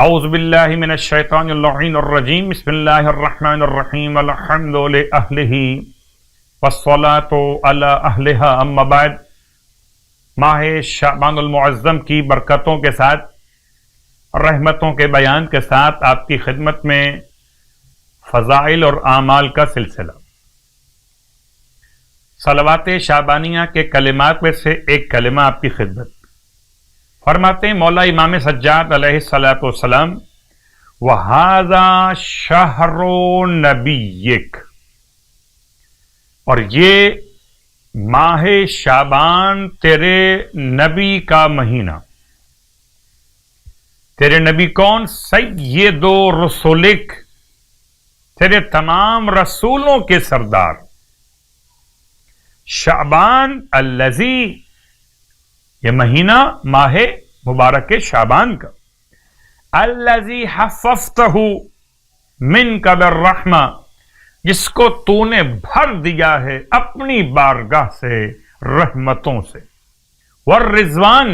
اعوذ باللہ من الشیطان اللعین الرجیم بسم اللہ الرحمن الرحیم الحمد لأہلہ والصلاة علی اہلہا اما بعد۔ ماہ شعبان المعظم کی برکتوں کے ساتھ، رحمتوں کے بیان کے ساتھ آپ کی خدمت میں فضائل اور اعمال کا سلسلہ۔ صلوات شعبانیہ کے کلمات میں سے ایک کلمہ آپ کی خدمت۔ فرماتے ہیں مولا امام سجاد علیہ الصلوۃ والسلام وَهَذَا شَهْرُ نَبِيِّكَ، اور یہ ماہ شعبان تیرے نبی کا مہینہ۔ تیرے نبی کون؟ سید رسولک، تیرے تمام رسولوں کے سردار۔ شعبان الذی، یہ مہینہ ماہ مبارک شعبان کا۔ الذی حففتہ منک بالرحمہ، جس کو تو نے بھر دیا ہے اپنی بارگاہ سے رحمتوں سے۔ والرضوان،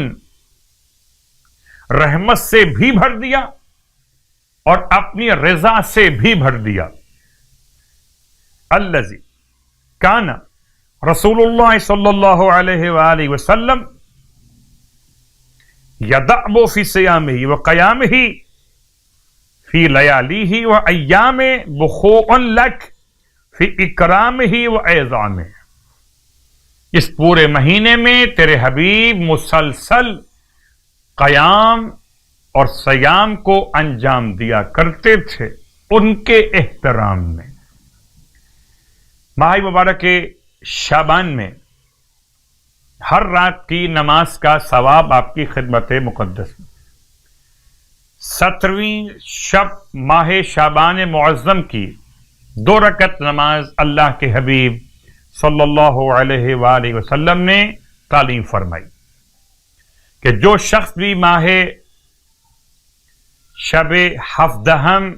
رحمت سے بھی بھر دیا اور اپنی رضا سے بھی بھر دیا۔ الذی کان رسول اللہ صلی اللہ علیہ وآلہ وسلم یدعب فی صیامہ وقیامہ فی لیالیہ وایام بخوء لک فی اکرامہ واعظامہ۔ اس پورے مہینے میں تیرے حبیب مسلسل قیام اور صیام کو انجام دیا کرتے تھے ان کے احترام میں۔ ماہ مبارک شعبان میں ہر رات کی نماز کا ثواب آپ کی خدمت مقدس میں۔ 17ویں شب ماہ شعبان معظم کی 2 رکعت نماز اللہ کے حبیب صلی اللہ علیہ وآلہ وسلم نے تعلیم فرمائی کہ جو شخص بھی ماہ شب ہفدہم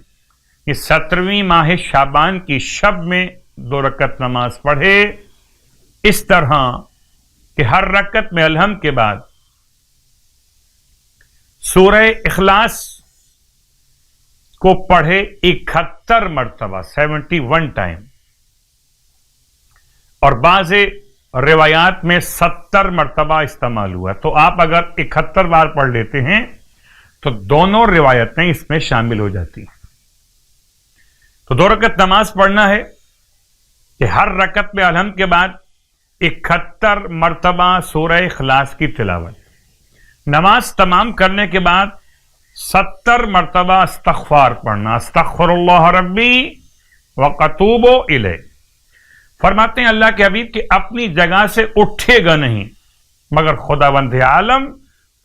یہ 17ویں ماہ شعبان کی شب میں 2 رکعت نماز پڑھے، اس طرح کہ ہر رکعت میں الحمد کے بعد سورہ اخلاص کو پڑھے 71 مرتبہ 71 ٹائم، اور بعض روایات میں 70 مرتبہ استعمال ہوا، تو آپ اگر 71 بار پڑھ لیتے ہیں تو دونوں روایتیں اس میں شامل ہو جاتی ہیں۔ تو 2 رکعت نماز پڑھنا ہے کہ ہر رکعت میں الحمد کے بعد 71 مرتبہ سورہ اخلاص کی تلاوت۔ نماز تمام کرنے کے بعد 70 مرتبہ استغفار پڑھنا، استغفر اللہ ربی واتوب الیہ۔ فرماتے ہیں اللہ کے حبیب کہ اپنی جگہ سے اٹھے گا نہیں مگر خداوند عالم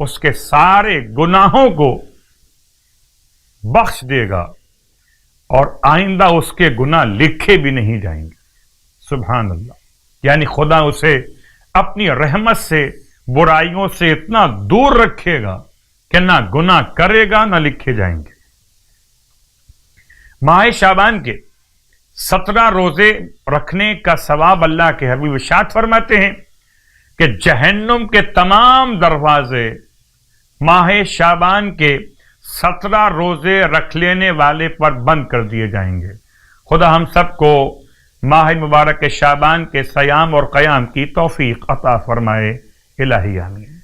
اس کے سارے گناہوں کو بخش دے گا اور آئندہ اس کے گناہ لکھے بھی نہیں جائیں گے۔ سبحان اللہ، یعنی خدا اسے اپنی رحمت سے برائیوں سے اتنا دور رکھے گا کہ نہ گناہ کرے گا نہ لکھے جائیں گے۔ ماہ شعبان کے 17 روزے رکھنے کا ثواب اللہ کے حبیب ارشاد فرماتے ہیں کہ جہنم کے تمام دروازے ماہ شعبان کے 17 روزے رکھ لینے والے پر بند کر دیے جائیں گے۔ خدا ہم سب کو ماہ مبارک شعبان کے صیام اور قیام کی توفیق عطا فرمائے، الہی آمین۔